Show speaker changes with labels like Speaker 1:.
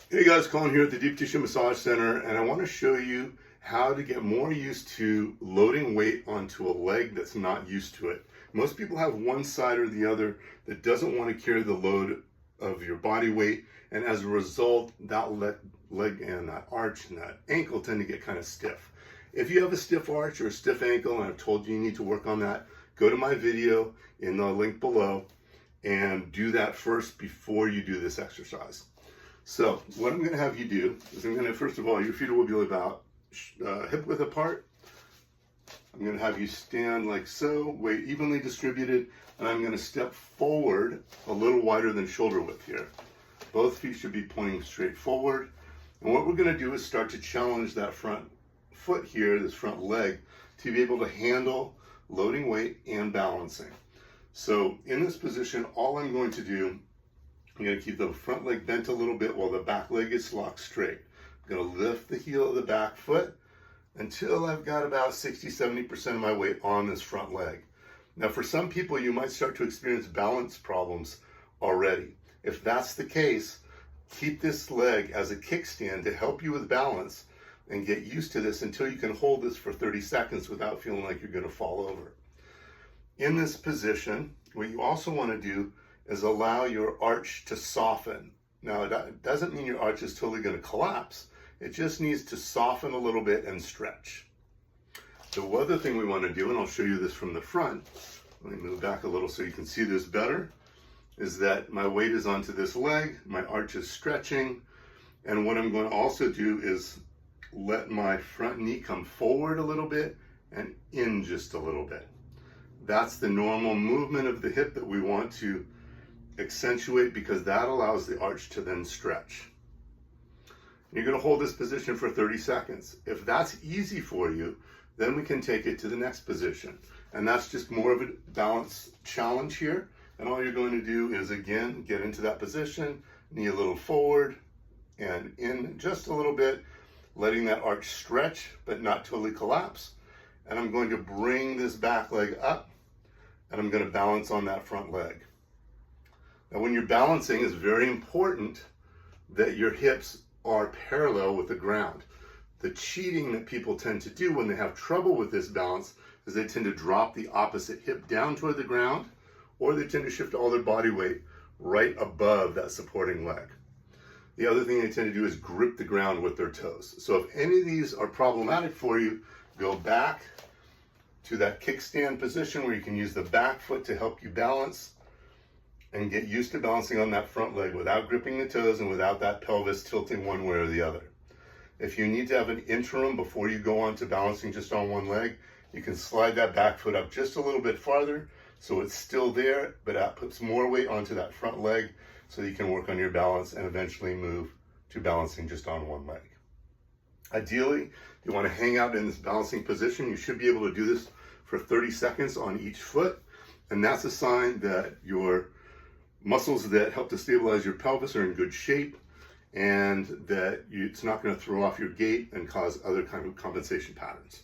Speaker 1: Hey guys, Colin here at the Deep Tissue Massage Center, and I want to show you how to get more used to loading weight onto a leg that's not used to it. Most people have one side or the other that doesn't want to carry the load of your body weight, and as a result, that leg and that arch and that ankle tend to get kind of stiff. If you have a stiff arch or a stiff ankle, and I've told you need to work on that, go to my video in the link below and do that first before you do this exercise. So what I'm going to have you do is I'm going to, first of all, your feet will be about hip width apart. I'm going to have you stand like so, weight evenly distributed, and I'm going to step forward a little wider than shoulder width here. Both feet should be pointing straight forward. And what we're going to do is start to challenge that front foot here, this front leg, to be able to handle loading weight and balancing. So in this position, all I'm going to do, I'm going to keep the front leg bent a little bit while the back leg is locked straight. I'm going to lift the heel of the back foot until I've got about 60-70% of my weight on this front leg. Now for some people, you might start to experience balance problems already. If that's the case, keep this leg as a kickstand to help you with balance and get used to this until you can hold this for 30 seconds without feeling like you're going to fall over. In this position, what you also want to do is allow your arch to soften. Now, it doesn't mean your arch is totally going to collapse. It just needs to soften a little bit and stretch. The other thing we want to do, and I'll show you this from the front, let me move back a little so you can see this better, is that my weight is onto this leg, my arch is stretching, and what I'm going to also do is let my front knee come forward a little bit and in just a little bit. That's the normal movement of the hip that we want to accentuate because that allows the arch to then stretch. You're going to hold this position for 30 seconds. If that's easy for you, then we can take it to the next position. And that's just more of a balance challenge here. And all you're going to do is, again, get into that position, knee a little forward and in just a little bit, letting that arch stretch but not totally collapse. And I'm going to bring this back leg up and I'm going to balance on that front leg. Now when you're balancing, it's very important that your hips are parallel with the ground. The cheating that people tend to do when they have trouble with this balance is they tend to drop the opposite hip down toward the ground, or they tend to shift all their body weight right above that supporting leg. The other thing they tend to do is grip the ground with their toes. So if any of these are problematic for you, go back to that kickstand position where you can use the back foot to help you balance and get used to balancing on that front leg without gripping the toes and without that pelvis tilting one way or the other. If you need to have an interim before you go on to balancing just on one leg, you can slide that back foot up just a little bit farther so it's still there, but that puts more weight onto that front leg so you can work on your balance and eventually move to balancing just on one leg. Ideally, you want to hang out in this balancing position. You should be able to do this for 30 seconds on each foot, and that's a sign that your muscles that help to stabilize your pelvis are in good shape and that it's not going to throw off your gait and cause other kind of compensation patterns.